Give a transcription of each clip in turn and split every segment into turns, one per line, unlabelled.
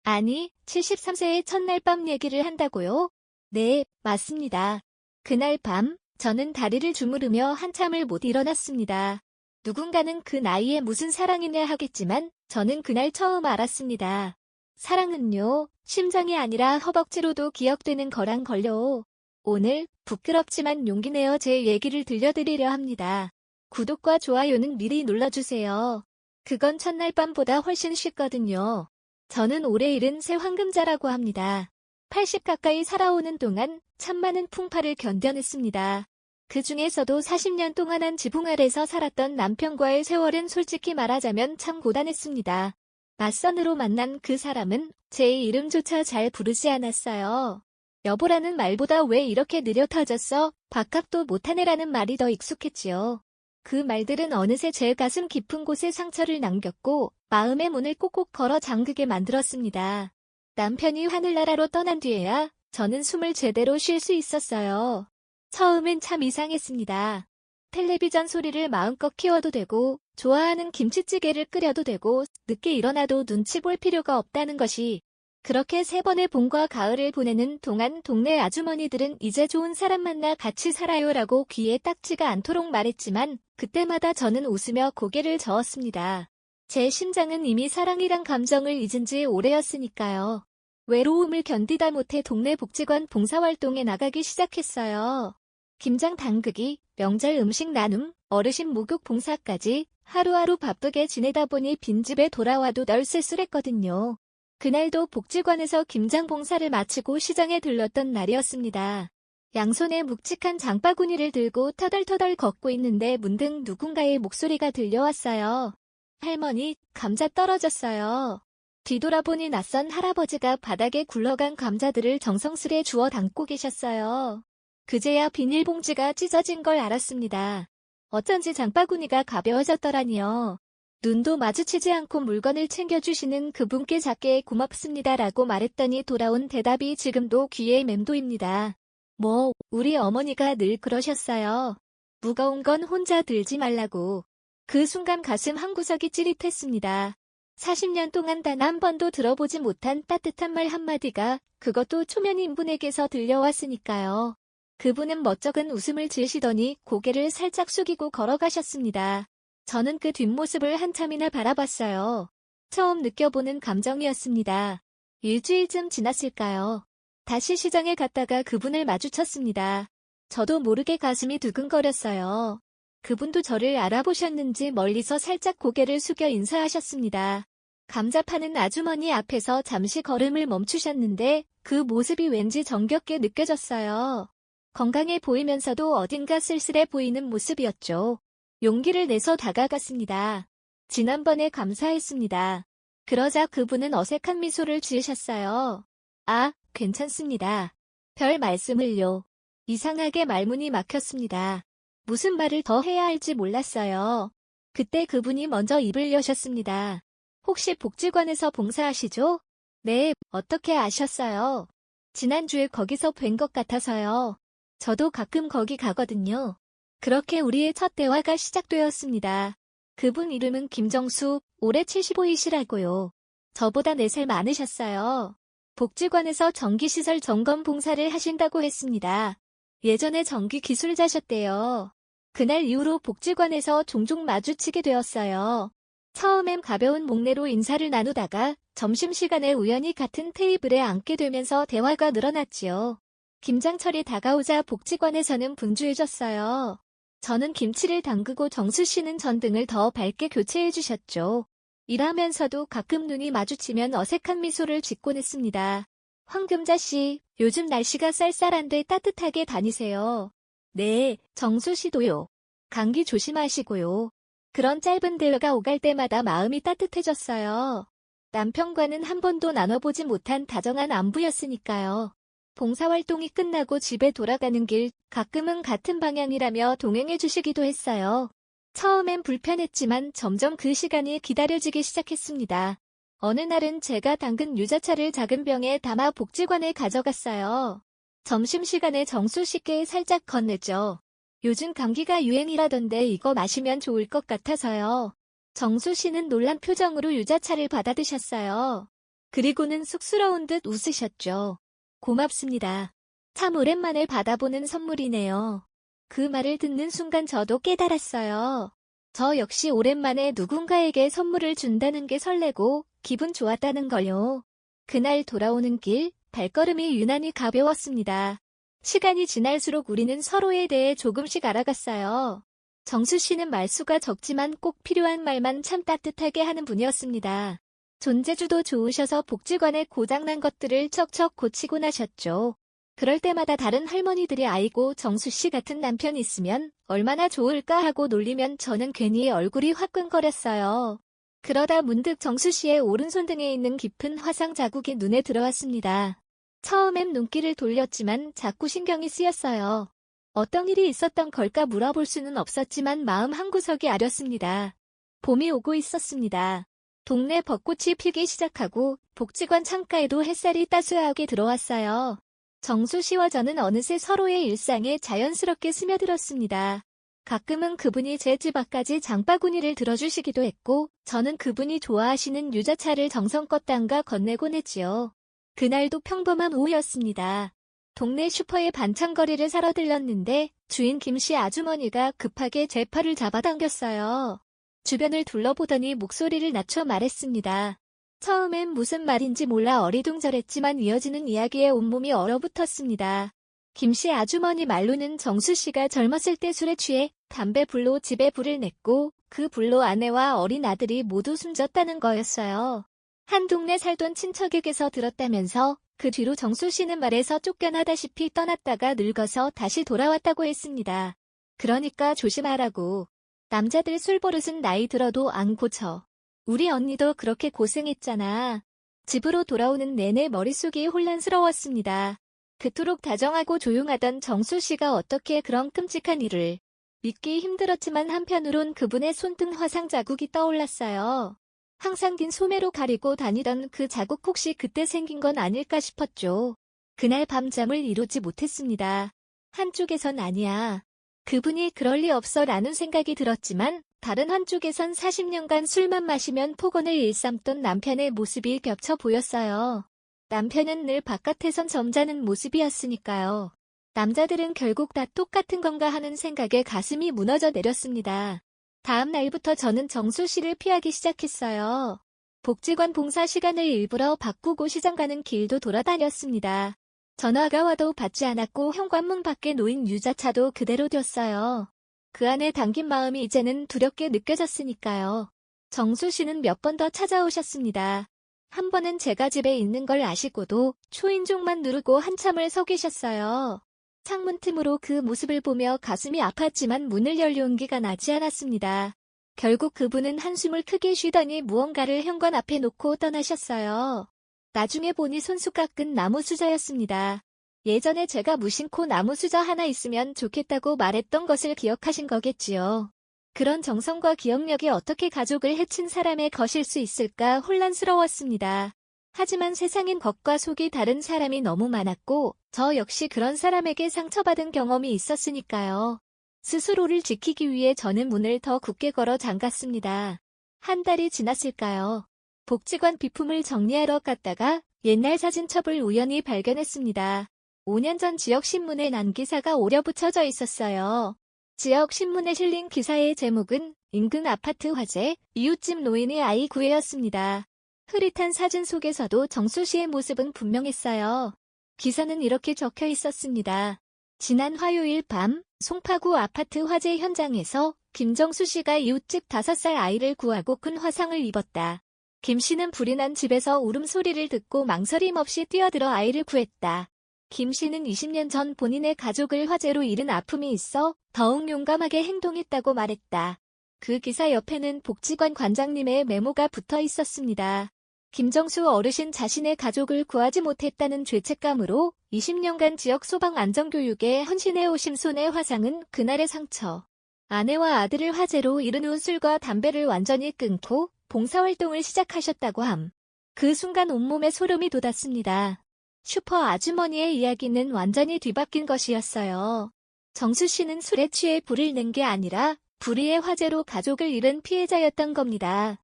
아니, 73세의 첫날 밤 얘기를 한다고요? 네, 맞습니다. 그날 밤, 저는 다리를 주무르며 한참을 못 일어났습니다. 누군가는 그 나이에 무슨 사랑이냐 하겠지만, 저는 그날 처음 알았습니다. 사랑은요, 심장이 아니라 허벅지로도 기억되는 거란 걸요. 오늘, 부끄럽지만 용기 내어 제 얘기를 들려드리려 합니다. 구독과 좋아요는 미리 눌러주세요. 그건 첫날 밤보다 훨씬 쉽거든요. 저는 올해 73 황금자라고 합니다. 80 가까이 살아오는 동안 참 많은 풍파를 견뎌냈습니다. 그 중에서도 40년 동안 한 지붕 아래서 살았던 남편과의 세월은 솔직히 말하자면 참 고단했습니다. 맞선으로 만난 그 사람은 제 이름조차 잘 부르지 않았어요. 여보라는 말보다 왜 이렇게 느려 터졌어? 밥값도 못하네라는 말이 더 익숙했지요. 그 말들은 어느새 제 가슴 깊은 곳에 상처를 남겼고 마음의 문을 꼭꼭 걸어 잠그게 만들었습니다. 남편이 하늘나라로 떠난 뒤에야 저는 숨을 제대로 쉴 수 있었어요. 처음엔 참 이상했습니다. 텔레비전 소리를 마음껏 키워도 되고 좋아하는 김치찌개를 끓여도 되고 늦게 일어나도 눈치 볼 필요가 없다는 것이 그렇게 3번의 봄과 가을을 보내는 동안 동네 아주머니들은 이제 좋은 사람 만나 같이 살아요라고 귀에 딱지가 않도록 말했지만 그때마다 저는 웃으며 고개를 저었습니다. 제 심장은 이미 사랑이란 감정을 잊은 지 오래였으니까요. 외로움을 견디다 못해 동네 복지관 봉사활동에 나가기 시작했어요. 김장 담그기, 명절 음식 나눔, 어르신 목욕 봉사까지 하루하루 바쁘게 지내다 보니 빈집에 돌아와도 널 쓸쓸했거든요. 그날도 복지관에서 김장 봉사를 마치고 시장에 들렀던 날이었습니다. 양손에 묵직한 장바구니를 들고 터덜터덜 걷고 있는데 문득 누군가의 목소리가 들려왔어요. 할머니, 감자 떨어졌어요. 뒤돌아보니 낯선 할아버지가 바닥에 굴러간 감자들을 정성스레 주워 담고 계셨어요. 그제야 비닐봉지가 찢어진 걸 알았습니다. 어쩐지 장바구니가 가벼워졌더라니요. 눈도 마주치지 않고 물건을 챙겨주시는 그분께 작게 고맙습니다라고 말했더니 돌아온 대답이 지금도 귀에 맴도입니다. 뭐, 우리 어머니가 늘 그러셨어요. 무거운 건 혼자 들지 말라고. 그 순간 가슴 한구석이 찌릿했습니다. 40년 동안 단 한 번도 들어보지 못한 따뜻한 말 한마디가 그것도 초면인 분에게서 들려왔으니까요. 그분은 멋쩍은 웃음을 지으시더니 고개를 살짝 숙이고 걸어가셨습니다. 저는 그 뒷모습을 한참이나 바라봤어요. 처음 느껴보는 감정이었습니다. 일주일쯤 지났을까요? 다시 시장에 갔다가 그분을 마주쳤습니다. 저도 모르게 가슴이 두근거렸어요. 그분도 저를 알아보셨는지 멀리서 살짝 고개를 숙여 인사하셨습니다. 감자 파는 아주머니 앞에서 잠시 걸음을 멈추셨는데 그 모습이 왠지 정겹게 느껴졌어요. 건강해 보이면서도 어딘가 쓸쓸해 보이는 모습이었죠. 용기를 내서 다가갔습니다. 지난번에 감사했습니다. 그러자 그분은 어색한 미소를 지으셨어요. 아, 괜찮습니다. 별 말씀을요. 이상하게 말문이 막혔습니다. 무슨 말을 더 해야 할지 몰랐어요. 그때 그분이 먼저 입을 여셨습니다. 혹시 복지관에서 봉사하시죠? 네, 어떻게 아셨어요? 지난주에 거기서 뵌 것 같아서요. 저도 가끔 거기 가거든요. 그렇게 우리의 첫 대화가 시작되었습니다. 그분 이름은 김정수, 올해 75이시라고요. 저보다 4살 많으셨어요. 복지관에서 전기시설 점검 봉사를 하신다고 했습니다. 예전에 전기 기술자셨대요. 그날 이후로 복지관에서 종종 마주치게 되었어요. 처음엔 가벼운 목례로 인사를 나누다가 점심시간에 우연히 같은 테이블에 앉게 되면서 대화가 늘어났지요. 김장철이 다가오자 복지관에서는 분주해졌어요. 저는 김치를 담그고 정수 씨는 전등을 더 밝게 교체해 주셨죠. 일하면서도 가끔 눈이 마주치면 어색한 미소를 짓곤 했습니다. 황금자 씨, 요즘 날씨가 쌀쌀한데 따뜻하게 다니세요. 네, 정수 씨도요. 감기 조심하시고요. 그런 짧은 대화가 오갈 때마다 마음이 따뜻해졌어요. 남편과는 한 번도 나눠보지 못한 다정한 안부였으니까요. 봉사활동이 끝나고 집에 돌아가는 길 가끔은 같은 방향이라며 동행해 주시기도 했어요. 처음엔 불편했지만 점점 그 시간이 기다려지기 시작했습니다. 어느 날은 제가 담근 유자차를 작은 병에 담아 복지관에 가져갔어요. 점심시간에 정수 씨께 살짝 건네죠. 요즘 감기가 유행이라던데 이거 마시면 좋을 것 같아서요. 정수 씨는 놀란 표정으로 유자차를 받아 드셨어요. 그리고는 쑥스러운 듯 웃으셨죠. 고맙습니다. 참 오랜만에 받아보는 선물이네요. 그 말을 듣는 순간 저도 깨달았어요. 저 역시 오랜만에 누군가에게 선물을 준다는 게 설레고 기분 좋았다는 걸요. 그날 돌아오는 길, 발걸음이 유난히 가벼웠습니다. 시간이 지날수록 우리는 서로에 대해 조금씩 알아갔어요. 정수 씨는 말수가 적지만 꼭 필요한 말만 참 따뜻하게 하는 분이었습니다. 존재주도 좋으셔서 복지관에 고장난 것들을 척척 고치곤 하셨죠. 그럴 때마다 다른 할머니들이 아이고 정수 씨 같은 남편 있으면 얼마나 좋을까 하고 놀리면 저는 괜히 얼굴이 화끈거렸어요. 그러다 문득 정수 씨의 오른손 등에 있는 깊은 화상 자국이 눈에 들어왔습니다. 처음엔 눈길을 돌렸지만 자꾸 신경이 쓰였어요. 어떤 일이 있었던 걸까 물어볼 수는 없었지만 마음 한구석이 아렸습니다. 봄이 오고 있었습니다. 동네 벚꽃이 피기 시작하고 복지관 창가에도 햇살이 따스하게 들어왔어요. 정수 씨와 저는 어느새 서로의 일상에 자연스럽게 스며들었습니다. 가끔은 그분이 제 집 앞까지 장바구니를 들어주시기도 했고 저는 그분이 좋아하시는 유자차를 정성껏 담가 건네곤 했지요. 그날도 평범한 오후였습니다. 동네 슈퍼에 반찬거리를 사러 들렀는데 주인 김씨 아주머니가 급하게 제 팔을 잡아당겼어요. 주변을 둘러보더니 목소리를 낮춰 말했습니다. 처음엔 무슨 말인지 몰라 어리둥절했지만 이어지는 이야기에 온몸이 얼어붙었습니다. 김씨 아주머니 말로는 정수 씨가 젊었을 때 술에 취해 담배 불로 집에 불을 냈고 그 불로 아내와 어린 아들이 모두 숨졌다는 거였어요. 한 동네 살던 친척에게서 들었다면서 그 뒤로 정수 씨는 말에서 쫓겨나다시피 떠났다가 늙어서 다시 돌아왔다고 했습니다. 그러니까 조심하라고. 남자들 술버릇은 나이 들어도 안 고쳐. 우리 언니도 그렇게 고생했잖아. 집으로 돌아오는 내내 머릿속이 혼란스러웠습니다. 그토록 다정하고 조용하던 정수 씨가 어떻게 그런 끔찍한 일을. 믿기 힘들었지만 한편으론 그분의 손등 화상 자국이 떠올랐어요. 항상 긴 소매로 가리고 다니던 그 자국 혹시 그때 생긴 건 아닐까 싶었죠. 그날 밤잠을 이루지 못했습니다. 한쪽에선 아니야. 그분이 그럴 리 없어 라는 생각이 들었지만 다른 한쪽에선 40년간 술만 마시면 폭언을 일삼던 남편의 모습이 겹쳐 보였어요. 남편은 늘 바깥에선 점잖은 모습이었으니까요. 남자들은 결국 다 똑같은 건가 하는 생각에 가슴이 무너져 내렸습니다. 다음 날부터 저는 정수 씨를 피하기 시작했어요. 복지관 봉사 시간을 일부러 바꾸고 시장 가는 길도 돌아다녔습니다. 전화가 와도 받지 않았고 현관문 밖에 놓인 유자차도 그대로 뒀어요. 그 안에 담긴 마음이 이제는 두렵게 느껴졌으니까요. 정수 씨는 몇 번 더 찾아오셨습니다. 한 번은 제가 집에 있는 걸 아시고도 초인종만 누르고 한참을 서 계셨어요. 창문 틈으로 그 모습을 보며 가슴이 아팠지만 문을 열 용기가 나지 않았습니다. 결국 그분은 한숨을 크게 쉬더니 무언가를 현관 앞에 놓고 떠나셨어요. 나중에 보니 손수 깎은 나무 수저였습니다. 예전에 제가 무심코 나무 수저 하나 있으면 좋겠다고 말했던 것을 기억하신 거겠지요. 그런 정성과 기억력이 어떻게 가족을 해친 사람의 것일 수 있을까 혼란스러웠습니다. 하지만 세상엔 겉과 속이 다른 사람이 너무 많았고 저 역시 그런 사람에게 상처받은 경험이 있었으니까요. 스스로를 지키기 위해 저는 문을 더 굳게 걸어 잠갔습니다. 한 달이 지났을까요? 복지관 비품을 정리하러 갔다가 옛날 사진첩을 우연히 발견했습니다. 5년 전 지역신문에 난 기사가 오려 붙여져 있었어요. 지역신문에 실린 기사의 제목은 인근 아파트 화재, 이웃집 노인의 아이 구해였습니다. 흐릿한 사진 속에서도 정수 씨의 모습은 분명했어요. 기사는 이렇게 적혀 있었습니다. 지난 화요일 밤 송파구 아파트 화재 현장에서 김정수 씨가 이웃집 5살 아이를 구하고 큰 화상을 입었다. 김 씨는 불이 난 집에서 울음소리를 듣고 망설임 없이 뛰어들어 아이를 구했다. 김 씨는 20년 전 본인의 가족을 화재로 잃은 아픔이 있어 더욱 용감하게 행동했다고 말했다. 그 기사 옆에는 복지관 관장님의 메모가 붙어 있었습니다. 김정수 어르신 자신의 가족을 구하지 못했다는 죄책감으로 20년간 지역 소방 안전교육에 헌신해오신 손의 화상은 그날의 상처. 아내와 아들을 화재로 잃은 후 술과 담배를 완전히 끊고 봉사활동을 시작하셨다고 함. 그 순간 온몸에 소름이 돋았습니다. 슈퍼 아주머니의 이야기는 완전히 뒤바뀐 것이었어요. 정수 씨는 술에 취해 불을 낸 게 아니라 불의의 화재로 가족을 잃은 피해자였던 겁니다.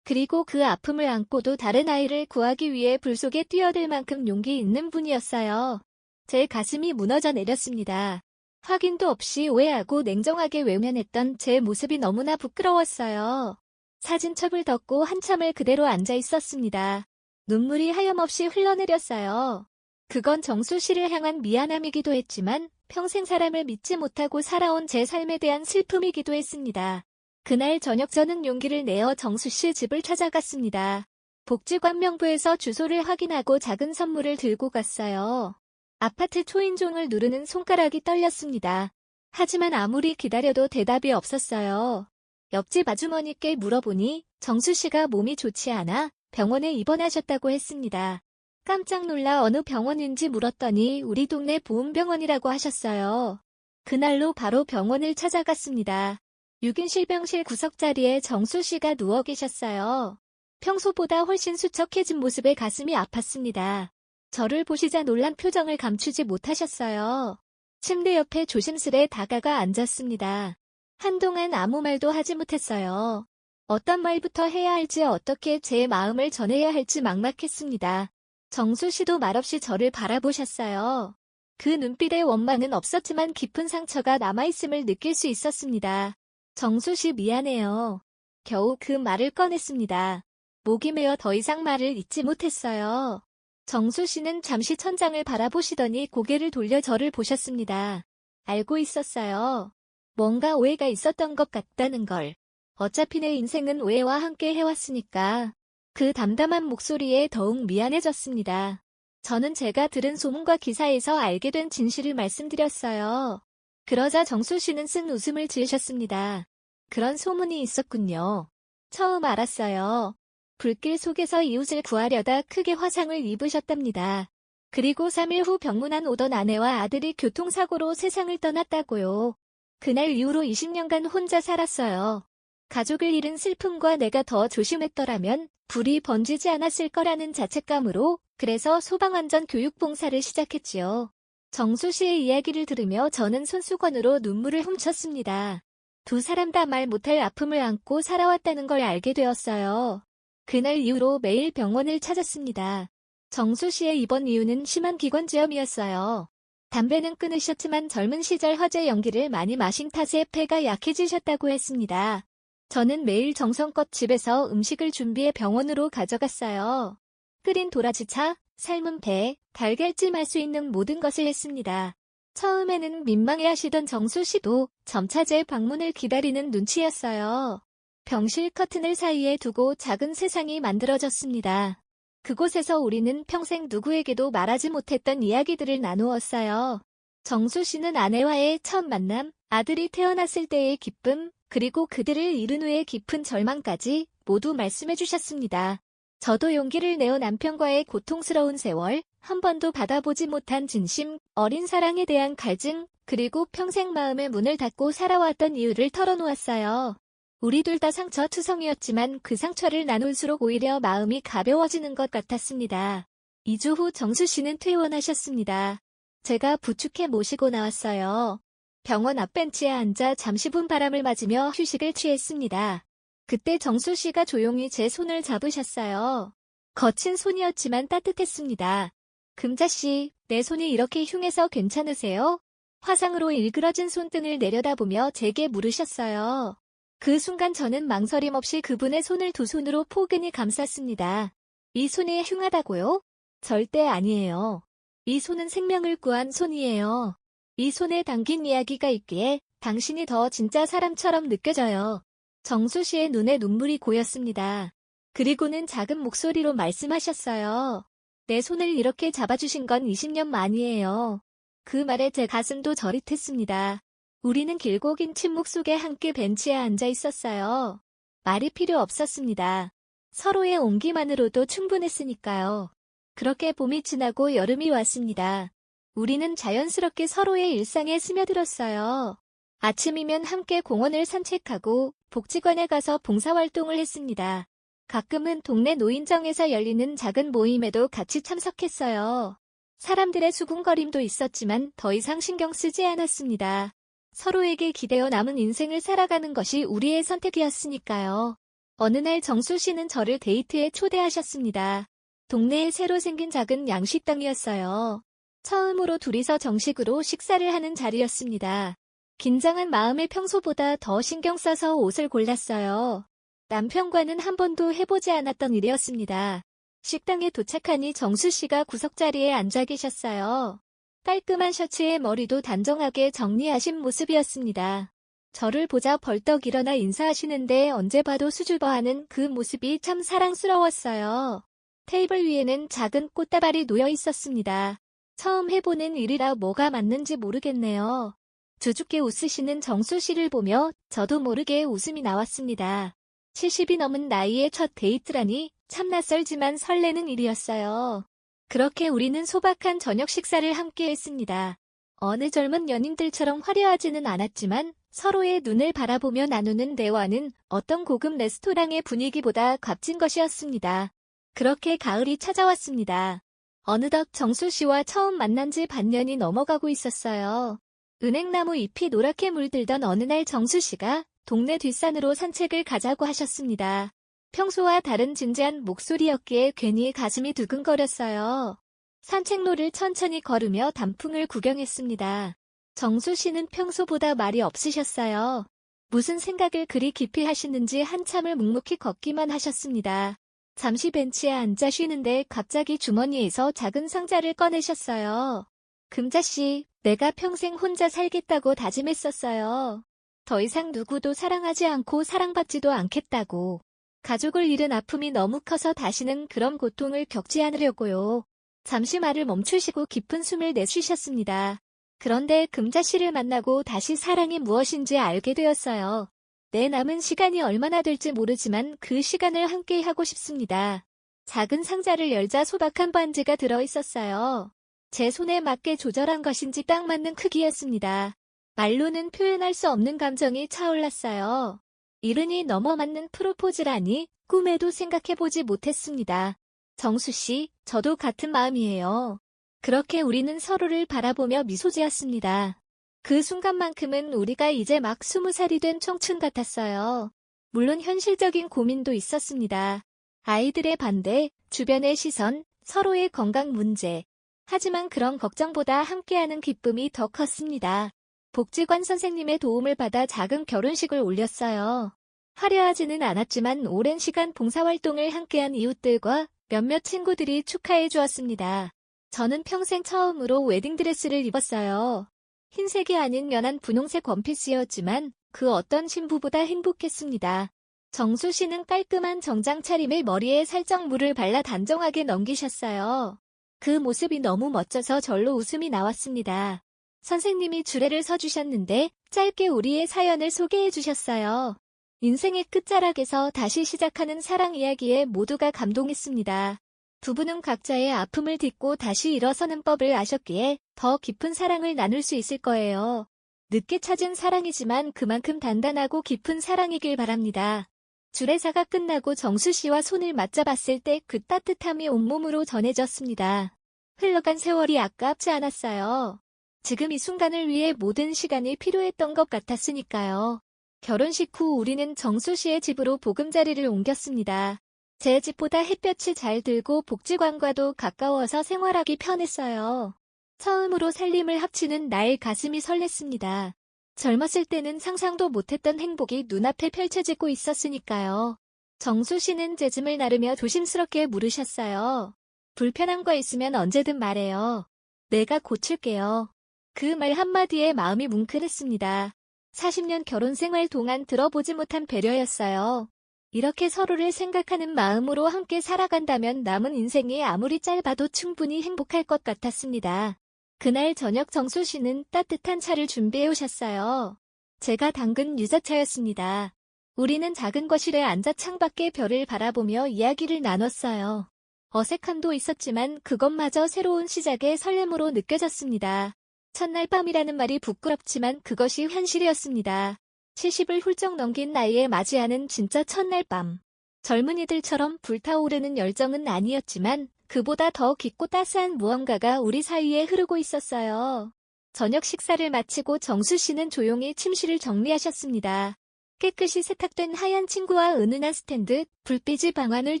그리고 그 아픔을 안고도 다른 아이를 구하기 위해 불 속에 뛰어들 만큼 용기 있는 분이었어요. 제 가슴이 무너져 내렸습니다. 확인도 없이 오해하고 냉정하게 외면했던 제 모습이 너무나 부끄러웠어요. 사진첩을 덮고 한참을 그대로 앉아 있었습니다. 눈물이 하염없이 흘러내렸어요. 그건 정수 씨를 향한 미안함이기도 했지만 평생 사람을 믿지 못하고 살아온 제 삶에 대한 슬픔이기도 했습니다. 그날 저녁 저는 용기를 내어 정수 씨 집을 찾아갔습니다. 복지관 명부에서 주소를 확인하고 작은 선물을 들고 갔어요. 아파트 초인종을 누르는 손가락이 떨렸습니다. 하지만 아무리 기다려도 대답이 없었어요. 옆집 아주머니께 물어보니 정수 씨가 몸이 좋지 않아 병원에 입원하셨다고 했습니다. 깜짝 놀라 어느 병원인지 물었더니 우리 동네 보훈병원이라고 하셨어요. 그날로 바로 병원을 찾아갔습니다. 6인실 병실 구석자리에 정수 씨가 누워 계셨어요. 평소보다 훨씬 수척해진 모습에 가슴이 아팠습니다. 저를 보시자 놀란 표정을 감추지 못하셨어요. 침대 옆에 조심스레 다가가 앉았습니다. 한동안 아무 말도 하지 못했어요. 어떤 말부터 해야 할지 어떻게 제 마음을 전해야 할지 막막했습니다. 정수 씨도 말없이 저를 바라보셨어요. 그 눈빛에 원망은 없었지만 깊은 상처가 남아있음을 느낄 수 있었습니다. 정수 씨 미안해요. 겨우 그 말을 꺼냈습니다. 목이 메어 더 이상 말을 잇지 못했어요. 정수 씨는 잠시 천장을 바라보시더니 고개를 돌려 저를 보셨습니다. 알고 있었어요. 뭔가 오해가 있었던 것 같다는 걸. 어차피 내 인생은 오해와 함께 해왔으니까. 그 담담한 목소리에 더욱 미안해졌습니다. 저는 제가 들은 소문과 기사에서 알게 된 진실을 말씀드렸어요. 그러자 정수 씨는 쓴 웃음을 지으셨습니다. 그런 소문이 있었군요. 처음 알았어요. 불길 속에서 이웃을 구하려다 크게 화상을 입으셨답니다. 그리고 3일 후 병문안 오던 아내와 아들이 교통사고로 세상을 떠났다고요. 그날 이후로 20년간 혼자 살았어요. 가족을 잃은 슬픔과 내가 더 조심했더라면 불이 번지지 않았을 거라는 자책감으로 그래서 소방안전 교육 봉사를 시작했지요. 정수 씨의 이야기를 들으며 저는 손수건으로 눈물을 훔쳤습니다. 두 사람 다 말 못할 아픔을 안고 살아왔다는 걸 알게 되었어요. 그날 이후로 매일 병원을 찾았습니다. 정수 씨의 입원 이유는 심한 기관지염이었어요. 담배는 끊으셨지만 젊은 시절 화재 연기를 많이 마신 탓에 폐가 약해지셨다고 했습니다. 저는 매일 정성껏 집에서 음식을 준비해 병원으로 가져갔어요. 끓인 도라지차, 삶은 배, 달걀찜 할 수 있는 모든 것을 했습니다. 처음에는 민망해하시던 정수 씨도 점차 제 방문을 기다리는 눈치였어요. 병실 커튼을 사이에 두고 작은 세상이 만들어졌습니다. 그곳에서 우리는 평생 누구에게도 말하지 못했던 이야기들을 나누었어요. 정수 씨는 아내와의 첫 만남, 아들이 태어났을 때의 기쁨, 그리고 그들을 잃은 후의 깊은 절망까지 모두 말씀해 주셨습니다. 저도 용기를 내어 남편과의 고통스러운 세월, 한 번도 받아보지 못한 진심, 어린 사랑에 대한 갈증, 그리고 평생 마음의 문을 닫고 살아왔던 이유를 털어놓았어요. 우리 둘 다 상처투성이었지만 그 상처를 나눌수록 오히려 마음이 가벼워지는 것 같았습니다. 2주 후 정수 씨는 퇴원하셨습니다. 제가 부축해 모시고 나왔어요. 병원 앞 벤치에 앉아 잠시 분 바람을 맞으며 휴식을 취했습니다. 그때 정수 씨가 조용히 제 손을 잡으셨어요. 거친 손이었지만 따뜻했습니다. 금자 씨, 내 손이 이렇게 흉해서 괜찮으세요? 화상으로 일그러진 손등을 내려다보며 제게 물으셨어요. 그 순간 저는 망설임 없이 그분의 손을 두 손으로 포근히 감쌌습니다. 이 손이 흉하다고요? 절대 아니에요. 이 손은 생명을 구한 손이에요. 이 손에 담긴 이야기가 있기에 당신이 더 진짜 사람처럼 느껴져요. 정수 씨의 눈에 눈물이 고였습니다. 그리고는 작은 목소리로 말씀하셨어요. 내 손을 이렇게 잡아주신 건 20년 만이에요. 그 말에 제 가슴도 저릿했습니다. 우리는 길고 긴 침묵 속에 함께 벤치에 앉아 있었어요. 말이 필요 없었습니다. 서로의 온기만으로도 충분했으니까요. 그렇게 봄이 지나고 여름이 왔습니다. 우리는 자연스럽게 서로의 일상에 스며들었어요. 아침이면 함께 공원을 산책하고 복지관에 가서 봉사활동을 했습니다. 가끔은 동네 노인정에서 열리는 작은 모임에도 같이 참석했어요. 사람들의 수군거림도 있었지만 더 이상 신경 쓰지 않았습니다. 서로에게 기대어 남은 인생을 살아가는 것이 우리의 선택이었으니까요. 어느 날 정수 씨는 저를 데이트에 초대하셨습니다. 동네에 새로 생긴 작은 양식당이었어요. 처음으로 둘이서 정식으로 식사를 하는 자리였습니다. 긴장한 마음에 평소보다 더 신경 써서 옷을 골랐어요. 남편과는 한 번도 해보지 않았던 일이었습니다. 식당에 도착하니 정수 씨가 구석자리에 앉아 계셨어요. 깔끔한 셔츠에 머리도 단정하게 정리하신 모습이었습니다. 저를 보자 벌떡 일어나 인사하시는데 언제 봐도 수줍어하는 그 모습이 참 사랑스러웠어요. 테이블 위에는 작은 꽃다발이 놓여 있었습니다. 처음 해보는 일이라 뭐가 맞는지 모르겠네요. 주줍게 웃으시는 정수 씨를 보며 저도 모르게 웃음이 나왔습니다. 70이 넘은 나이의 첫 데이트라니 참 낯설지만 설레는 일이었어요. 그렇게 우리는 소박한 저녁 식사를 함께 했습니다. 어느 젊은 연인들처럼 화려하지는 않았지만 서로의 눈을 바라보며 나누는 대화는 어떤 고급 레스토랑의 분위기보다 값진 것이었습니다. 그렇게 가을이 찾아왔습니다. 어느덧 정수 씨와 처음 만난 지 반년이 넘어가고 있었어요. 은행나무 잎이 노랗게 물들던 어느 날 정수 씨가 동네 뒷산으로 산책을 가자고 하셨습니다. 평소와 다른 진지한 목소리였기에 괜히 가슴이 두근거렸어요. 산책로를 천천히 걸으며 단풍을 구경했습니다. 정수 씨는 평소보다 말이 없으셨어요. 무슨 생각을 그리 깊이 하시는지 한참을 묵묵히 걷기만 하셨습니다. 잠시 벤치에 앉아 쉬는데 갑자기 주머니에서 작은 상자를 꺼내셨어요. 금자씨, 내가 평생 혼자 살겠다고 다짐했었어요. 더 이상 누구도 사랑하지 않고 사랑받지도 않겠다고. 가족을 잃은 아픔이 너무 커서 다시는 그런 고통을 겪지 않으려고요. 잠시 말을 멈추시고 깊은 숨을 내쉬셨습니다. 그런데 금자씨를 만나고 다시 사랑이 무엇인지 알게 되었어요. 내 남은 시간이 얼마나 될지 모르지만 그 시간을 함께 하고 싶습니다. 작은 상자를 열자 소박한 반지가 들어있었어요. 제 손에 맞게 조절한 것인지 딱 맞는 크기였습니다. 말로는 표현할 수 없는 감정이 차올랐어요. 이른이 넘어 맞는 프로포즈라니 꿈에도 생각해보지 못했습니다. 정수 씨, 저도 같은 마음이에요. 그렇게 우리는 서로를 바라보며 미소 지었습니다. 그 순간만큼은 우리가 이제 막 20살이 된 청춘 같았어요. 물론 현실적인 고민도 있었습니다. 아이들의 반대, 주변의 시선, 서로의 건강 문제. 하지만 그런 걱정보다 함께하는 기쁨이 더 컸습니다. 복지관 선생님의 도움을 받아 작은 결혼식을 올렸어요. 화려하지는 않았지만 오랜 시간 봉사활동을 함께한 이웃들과 몇몇 친구들이 축하해 주었습니다. 저는 평생 처음으로 웨딩드레스를 입었어요. 흰색이 아닌 연한 분홍색 원피스였지만 그 어떤 신부보다 행복했습니다. 정수 씨는 깔끔한 정장 차림에 머리에 살짝 물을 발라 단정하게 넘기셨어요. 그 모습이 너무 멋져서 절로 웃음이 나왔습니다. 선생님이 주례를 서주셨는데 짧게 우리의 사연을 소개해 주셨어요. 인생의 끝자락에서 다시 시작하는 사랑 이야기에 모두가 감동했습니다. 두 분은 각자의 아픔을 딛고 다시 일어서는 법을 아셨기에 더 깊은 사랑을 나눌 수 있을 거예요. 늦게 찾은 사랑이지만 그만큼 단단하고 깊은 사랑이길 바랍니다. 주례사가 끝나고 정수 씨와 손을 맞잡았을 때 그 따뜻함이 온몸으로 전해졌습니다. 흘러간 세월이 아깝지 않았어요. 지금 이 순간을 위해 모든 시간이 필요했던 것 같았으니까요. 결혼식 후 우리는 정수 씨의 집으로 보금자리를 옮겼습니다. 제 집보다 햇볕이 잘 들고 복지관과도 가까워서 생활하기 편했어요. 처음으로 살림을 합치는 나의 가슴이 설렜습니다. 젊었을 때는 상상도 못했던 행복이 눈앞에 펼쳐지고 있었으니까요. 정수 씨는 제 짐을 나르며 조심스럽게 물으셨어요. 불편한 거 있으면 언제든 말해요. 내가 고칠게요. 그 말 한마디에 마음이 뭉클했습니다. 40년 결혼 생활 동안 들어보지 못한 배려였어요. 이렇게 서로를 생각하는 마음으로 함께 살아간다면 남은 인생이 아무리 짧아도 충분히 행복할 것 같았습니다. 그날 저녁 정수 씨는 따뜻한 차를 준비해 오셨어요. 제가 담근 유자차였습니다. 우리는 작은 거실에 앉아 창밖의 별을 바라보며 이야기를 나눴어요. 어색함도 있었지만 그것마저 새로운 시작의 설렘으로 느껴졌습니다. 첫날 밤이라는 말이 부끄럽지만 그것이 현실이었습니다. 70을 훌쩍 넘긴 나이에 맞이하는 진짜 첫날 밤. 젊은이들처럼 불타오르는 열정은 아니었지만 그보다 더 깊고 따스한 무언가가 우리 사이에 흐르고 있었어요. 저녁 식사를 마치고 정수 씨는 조용히 침실을 정리하셨습니다. 깨끗이 세탁된 하얀 침구와 은은한 스탠드, 불빛이 방안을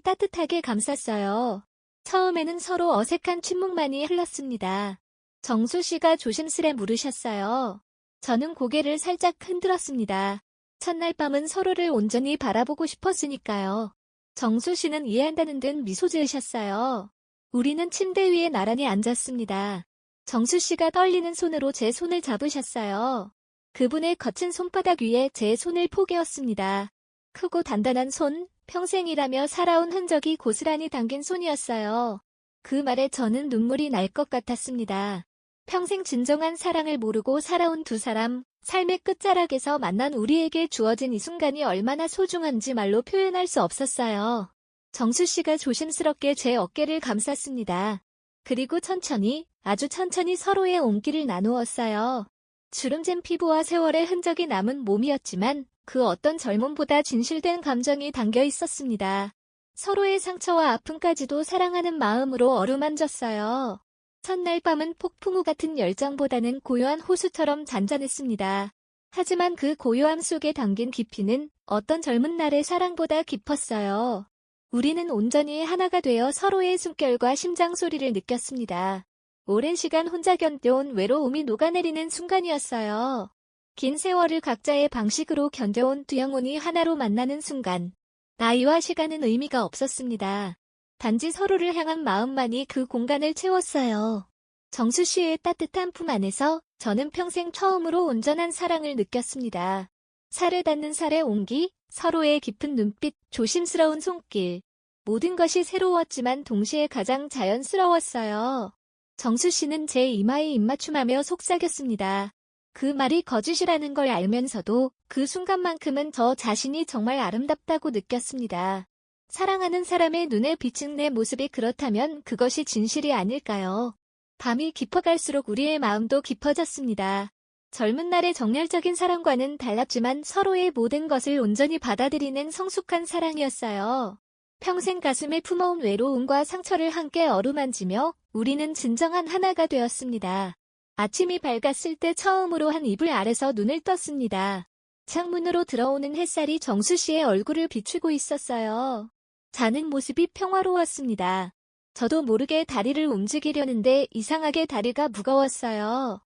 따뜻하게 감쌌어요. 처음에는 서로 어색한 침묵만이 흘렀습니다. 정수 씨가 조심스레 물으셨어요. 저는 고개를 살짝 흔들었습니다. 첫날 밤은 서로를 온전히 바라보고 싶었으니까요. 정수 씨는 이해한다는 듯 미소 지으셨어요. 우리는 침대 위에 나란히 앉았습니다. 정수 씨가 떨리는 손으로 제 손을 잡으셨어요. 그분의 거친 손바닥 위에 제 손을 포개었습니다. 크고 단단한 손, 평생이라며 살아온 흔적이 고스란히 담긴 손이었어요. 그 말에 저는 눈물이 날 것 같았습니다. 평생 진정한 사랑을 모르고 살아온 두 사람, 삶의 끝자락에서 만난 우리에게 주어진 이 순간이 얼마나 소중한지 말로 표현할 수 없었어요. 정수 씨가 조심스럽게 제 어깨를 감쌌습니다. 그리고 천천히, 아주 천천히 서로의 온기를 나누었어요. 주름진 피부와 세월의 흔적이 남은 몸이었지만 그 어떤 젊음보다 진실된 감정이 담겨 있었습니다. 서로의 상처와 아픔까지도 사랑하는 마음으로 어루만졌어요. 첫날 밤은 폭풍우 같은 열정보다는 고요한 호수처럼 잔잔했습니다. 하지만 그 고요함 속에 담긴 깊이는 어떤 젊은 날의 사랑보다 깊었어요. 우리는 온전히 하나가 되어 서로의 숨결과 심장 소리를 느꼈습니다. 오랜 시간 혼자 견뎌온 외로움이 녹아내리는 순간이었어요. 긴 세월을 각자의 방식으로 견뎌온 두 영혼이 하나로 만나는 순간. 나이와 시간은 의미가 없었습니다. 단지 서로를 향한 마음만이 그 공간을 채웠어요. 정수 씨의 따뜻한 품 안에서 저는 평생 처음으로 온전한 사랑을 느꼈습니다. 살에 닿는 살의 온기, 서로의 깊은 눈빛, 조심스러운 손길. 모든 것이 새로웠지만 동시에 가장 자연스러웠어요. 정수 씨는 제 이마에 입맞춤하며 속삭였습니다. 그 말이 거짓이라는 걸 알면서도 그 순간만큼은 저 자신이 정말 아름답다고 느꼈습니다. 사랑하는 사람의 눈에 비친 내 모습이 그렇다면 그것이 진실이 아닐까요? 밤이 깊어갈수록 우리의 마음도 깊어졌습니다. 젊은 날의 정열적인 사랑과는 달랐지만 서로의 모든 것을 온전히 받아들이는 성숙한 사랑이었어요. 평생 가슴에 품어온 외로움과 상처를 함께 어루만지며 우리는 진정한 하나가 되었습니다. 아침이 밝았을 때 처음으로 한 이불 아래서 눈을 떴습니다. 창문으로 들어오는 햇살이 정수 씨의 얼굴을 비추고 있었어요. 자는 모습이 평화로웠습니다. 저도 모르게 다리를 움직이려는데 이상하게 다리가 무거웠어요.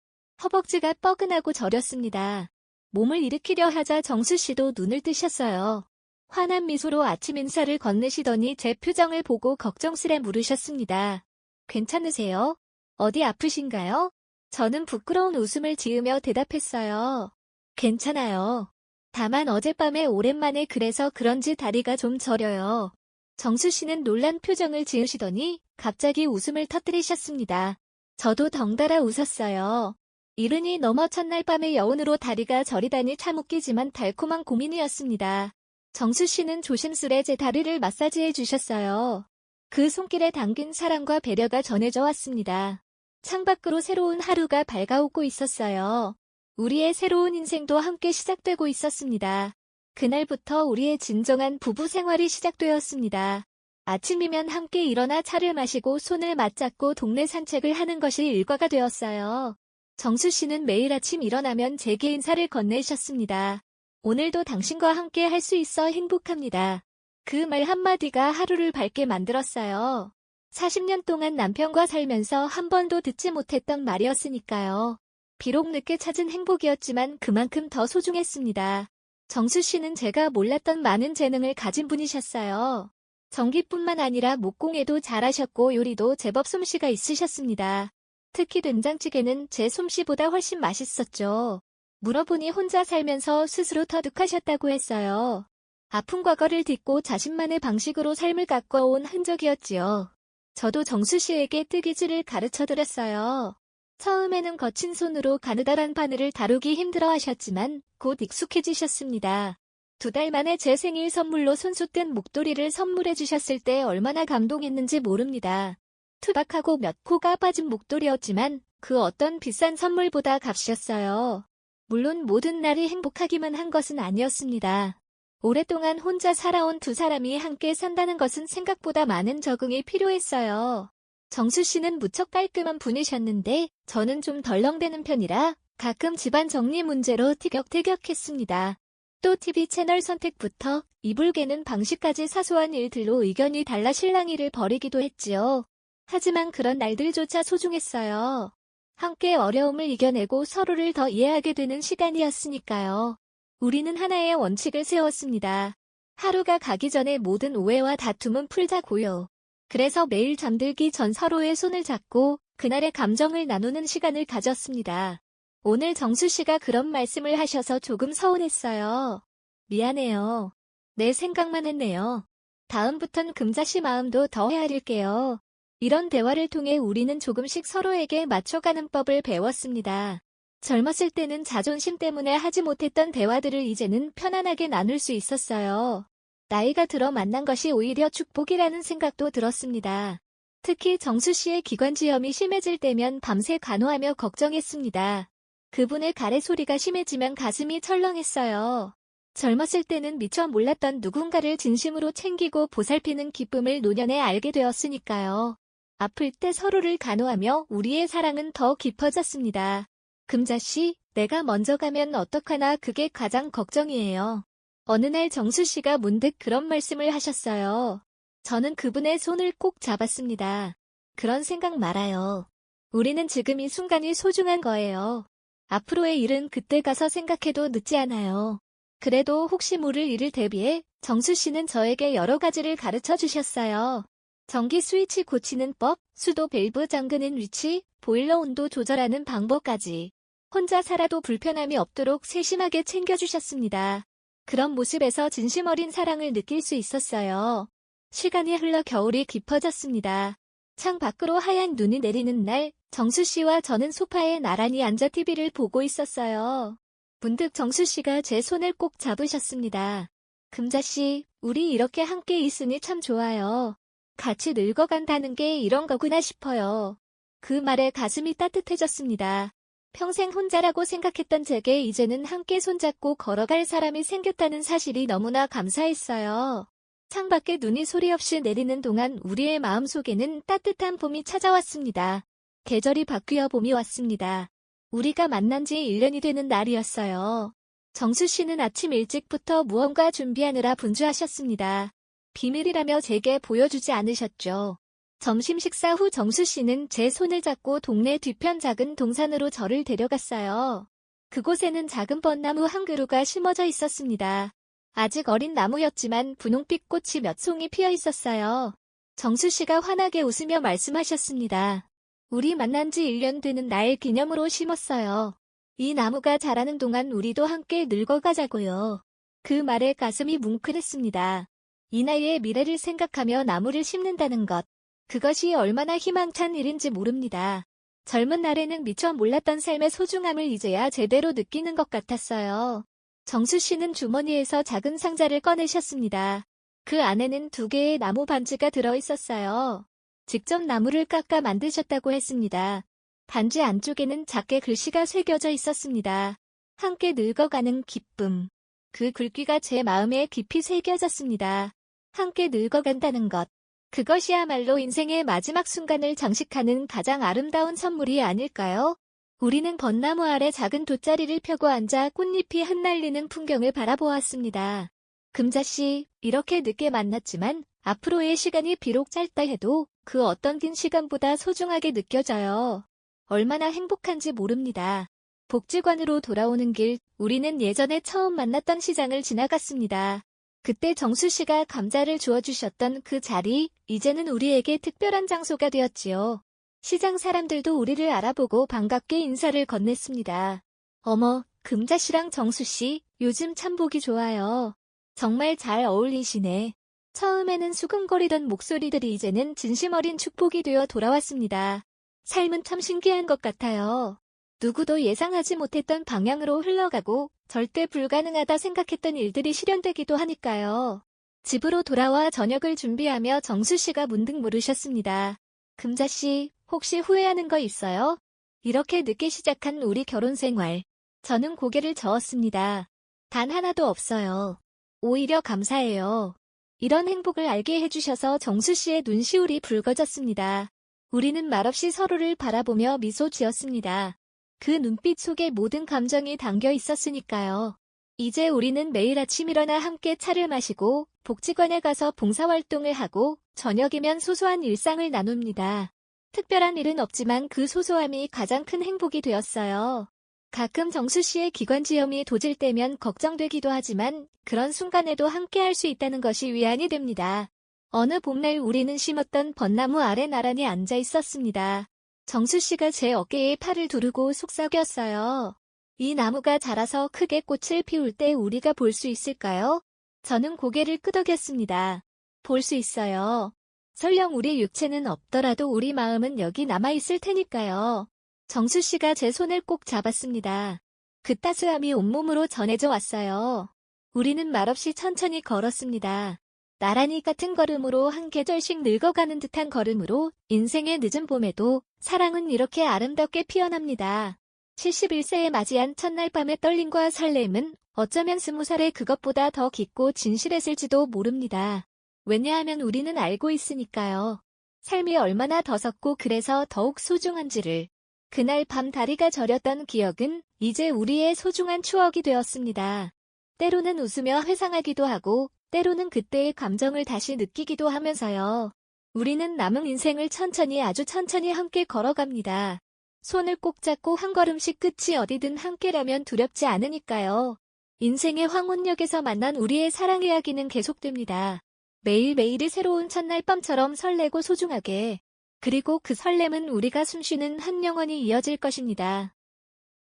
허벅지가 뻐근하고 저렸습니다. 몸을 일으키려 하자 정수 씨도 눈을 뜨셨어요. 환한 미소로 아침 인사를 건네시더니 제 표정을 보고 걱정스레 물으셨습니다. 괜찮으세요? 어디 아프신가요? 저는 부끄러운 웃음을 지으며 대답했어요. 괜찮아요. 다만 어젯밤에 오랜만에 그래서 그런지 다리가 좀 저려요. 정수 씨는 놀란 표정을 지으시더니 갑자기 웃음을 터뜨리셨습니다. 저도 덩달아 웃었어요. 이른이 넘어 첫날 밤의 여운으로 다리가 저리다니 참 웃기지만 달콤한 고민이었습니다. 정수 씨는 조심스레 제 다리를 마사지해 주셨어요. 그 손길에 담긴 사랑과 배려가 전해져 왔습니다. 창밖으로 새로운 하루가 밝아오고 있었어요. 우리의 새로운 인생도 함께 시작되고 있었습니다. 그날부터 우리의 진정한 부부 생활이 시작되었습니다. 아침이면 함께 일어나 차를 마시고 손을 맞잡고 동네 산책을 하는 것이 일과가 되었어요. 정수 씨는 매일 아침 일어나면 제게 인사를 건네셨습니다. 오늘도 당신과 함께 할 수 있어 행복합니다. 그 말 한마디가 하루를 밝게 만들었어요. 40년 동안 남편과 살면서 한 번도 듣지 못했던 말이었으니까요. 비록 늦게 찾은 행복이었지만 그만큼 더 소중했습니다. 정수 씨는 제가 몰랐던 많은 재능을 가진 분이셨어요. 전기뿐만 아니라 목공예도 잘하셨고 요리도 제법 솜씨가 있으셨습니다. 특히 된장찌개는 제 솜씨보다 훨씬 맛있었죠. 물어보니 혼자 살면서 스스로 터득하셨다고 했어요. 아픈 과거를 딛고 자신만의 방식으로 삶을 가꿔온 흔적이었지요. 저도 정수 씨에게 뜨개질을 가르쳐드렸어요. 처음에는 거친 손으로 가느다란 바늘을 다루기 힘들어 하셨지만 곧 익숙해지셨습니다. 2달 만에 제 생일 선물로 손수 뜬 목도리를 선물해 주셨을 때 얼마나 감동했는지 모릅니다. 투박하고 몇 코가 빠진 목도리였지만 그 어떤 비싼 선물보다 값이었어요. 물론 모든 날이 행복하기만 한 것은 아니었습니다. 오랫동안 혼자 살아온 두 사람이 함께 산다는 것은 생각보다 많은 적응이 필요했어요. 정수 씨는 무척 깔끔한 분이셨는데 저는 좀 덜렁대는 편이라 가끔 집안 정리 문제로 티격태격했습니다. 또 TV 채널 선택부터 이불 개는 방식까지 사소한 일들로 의견이 달라 실랑이를 벌이기도 했지요. 하지만 그런 날들조차 소중했어요. 함께 어려움을 이겨내고 서로를 더 이해하게 되는 시간이었으니까요. 우리는 하나의 원칙을 세웠습니다. 하루가 가기 전에 모든 오해와 다툼은 풀자고요. 그래서 매일 잠들기 전 서로의 손을 잡고 그날의 감정을 나누는 시간을 가졌습니다. 오늘 정수 씨가 그런 말씀을 하셔서 조금 서운했어요. 미안해요. 내 생각만 했네요. 다음부턴 금자 씨 마음도 더 헤아릴게요. 이런 대화를 통해 우리는 조금씩 서로에게 맞춰가는 법을 배웠습니다. 젊었을 때는 자존심 때문에 하지 못했던 대화들을 이제는 편안하게 나눌 수 있었어요. 나이가 들어 만난 것이 오히려 축복이라는 생각도 들었습니다. 특히 정수 씨의 기관지염이 심해질 때면 밤새 간호하며 걱정했습니다. 그분의 가래 소리가 심해지면 가슴이 철렁했어요. 젊었을 때는 미처 몰랐던 누군가를 진심으로 챙기고 보살피는 기쁨을 노년에 알게 되었으니까요. 아플 때 서로를 간호하며 우리의 사랑은 더 깊어졌습니다. 금자씨, 내가 먼저 가면 어떡하나 그게 가장 걱정이에요. 어느 날 정수 씨가 문득 그런 말씀을 하셨어요. 저는 그분의 손을 꼭 잡았습니다. 그런 생각 말아요. 우리는 지금 이 순간이 소중한 거예요. 앞으로의 일은 그때 가서 생각해도 늦지 않아요. 그래도 혹시 모를 일을 대비해 정수 씨는 저에게 여러 가지를 가르쳐 주셨어요. 전기 스위치 고치는 법, 수도 밸브 잠그는 위치, 보일러 온도 조절하는 방법까지. 혼자 살아도 불편함이 없도록 세심하게 챙겨주셨습니다. 그런 모습에서 진심 어린 사랑을 느낄 수 있었어요. 시간이 흘러 겨울이 깊어졌습니다. 창 밖으로 하얀 눈이 내리는 날, 정수 씨와 저는 소파에 나란히 앉아 TV를 보고 있었어요. 문득 정수 씨가 제 손을 꼭 잡으셨습니다. 금자 씨, 우리 이렇게 함께 있으니 참 좋아요. 같이 늙어간다는 게 이런 거구나 싶어요. 그 말에 가슴이 따뜻해졌습니다. 평생 혼자라고 생각했던 제게 이제는 함께 손잡고 걸어갈 사람이 생겼다는 사실이 너무나 감사했어요. 창밖에 눈이 소리 없이 내리는 동안 우리의 마음속에는 따뜻한 봄이 찾아왔습니다. 계절이 바뀌어 봄이 왔습니다. 우리가 만난 지 1년이 되는 날이었어요. 정수 씨는 아침 일찍부터 무언가 준비하느라 분주하셨습니다. 비밀이라며 제게 보여주지 않으셨죠. 점심 식사 후 정수 씨는 제 손을 잡고 동네 뒤편 작은 동산으로 저를 데려갔어요. 그곳에는 작은 벚나무 한 그루가 심어져 있었습니다. 아직 어린 나무였지만 분홍빛 꽃이 몇 송이 피어 있었어요. 정수 씨가 환하게 웃으며 말씀하셨습니다. 우리 만난 지 1년 되는 날 기념으로 심었어요. 이 나무가 자라는 동안 우리도 함께 늙어가자고요. 그 말에 가슴이 뭉클했습니다. 이 나이에 미래를 생각하며 나무를 심는다는 것. 그것이 얼마나 희망찬 일인지 모릅니다. 젊은 날에는 미처 몰랐던 삶의 소중함을 이제야 제대로 느끼는 것 같았어요. 정수 씨는 주머니에서 작은 상자를 꺼내셨습니다. 그 안에는 2개의 나무 반지가 들어있었어요. 직접 나무를 깎아 만드셨다고 했습니다. 반지 안쪽에는 작게 글씨가 새겨져 있었습니다. 함께 늙어가는 기쁨. 그 글귀가 제 마음에 깊이 새겨졌습니다. 함께 늙어간다는 것. 그것이야말로 인생의 마지막 순간을 장식하는 가장 아름다운 선물이 아닐까요? 우리는 벚나무 아래 작은 돗자리를 펴고 앉아 꽃잎이 흩날리는 풍경을 바라보았습니다. 금자씨, 이렇게 늦게 만났지만 앞으로의 시간이 비록 짧다 해도 그 어떤 긴 시간보다 소중하게 느껴져요. 얼마나 행복한지 모릅니다. 복지관으로 돌아오는 길, 우리는 예전에 처음 만났던 시장을 지나갔습니다. 그때 정수 씨가 감자를 주워주셨던 그 자리, 이제는 우리에게 특별한 장소가 되었지요. 시장 사람들도 우리를 알아보고 반갑게 인사를 건넸습니다. 어머, 금자 씨랑 정수 씨, 요즘 참 보기 좋아요. 정말 잘 어울리시네. 처음에는 수근거리던 목소리들이 이제는 진심 어린 축복이 되어 돌아왔습니다. 삶은 참 신기한 것 같아요. 누구도 예상하지 못했던 방향으로 흘러가고 절대 불가능하다 생각했던 일들이 실현되기도 하니까요. 집으로 돌아와 저녁을 준비하며 정수 씨가 문득 물으셨습니다. 금자 씨, 혹시 후회하는 거 있어요? 이렇게 늦게 시작한 우리 결혼 생활. 저는 고개를 저었습니다. 단 하나도 없어요. 오히려 감사해요. 이런 행복을 알게 해주셔서 정수 씨의 눈시울이 붉어졌습니다. 우리는 말없이 서로를 바라보며 미소 지었습니다. 그 눈빛 속에 모든 감정이 담겨 있었으니까요. 이제 우리는 매일 아침 일어나 함께 차를 마시고 복지관에 가서 봉사활동을 하고 저녁이면 소소한 일상을 나눕니다. 특별한 일은 없지만 그 소소함이 가장 큰 행복이 되었어요. 가끔 정수 씨의 기관지염이 도질 때면 걱정되기도 하지만 그런 순간에도 함께 할 수 있다는 것이 위안이 됩니다. 어느 봄날 우리는 심었던 벚나무 아래 나란히 앉아 있었습니다. 정수 씨가 제 어깨에 팔을 두르고 속삭였어요. 이 나무가 자라서 크게 꽃을 피울 때 우리가 볼 수 있을까요? 저는 고개를 끄덕였습니다. 볼 수 있어요. 설령 우리 육체는 없더라도 우리 마음은 여기 남아있을 테니까요. 정수 씨가 제 손을 꼭 잡았습니다. 그 따스함이 온몸으로 전해져 왔어요. 우리는 말없이 천천히 걸었습니다. 나란히 같은 걸음으로 한 계절씩 늙어가는 듯한 걸음으로 인생의 늦은 봄에도 사랑은 이렇게 아름답게 피어납니다. 71세에 맞이한 첫날 밤의 떨림과 설렘은 어쩌면 20살의 그것보다 더 깊고 진실했을지도 모릅니다. 왜냐하면 우리는 알고 있으니까요. 삶이 얼마나 더섭고 그래서 더욱 소중한지를. 그날 밤 다리가 저렸던 기억은 이제 우리의 소중한 추억이 되었습니다. 때로는 웃으며 회상하기도 하고 때로는 그때의 감정을 다시 느끼기도 하면서요. 우리는 남은 인생을 천천히 아주 천천히 함께 걸어갑니다. 손을 꼭 잡고 한 걸음씩 끝이 어디든 함께라면 두렵지 않으니까요. 인생의 황혼역에서 만난 우리의 사랑 이야기는 계속됩니다. 매일매일이 새로운 첫날 밤처럼 설레고 소중하게. 그리고 그 설렘은 우리가 숨쉬는 한 영원히 이어질 것입니다.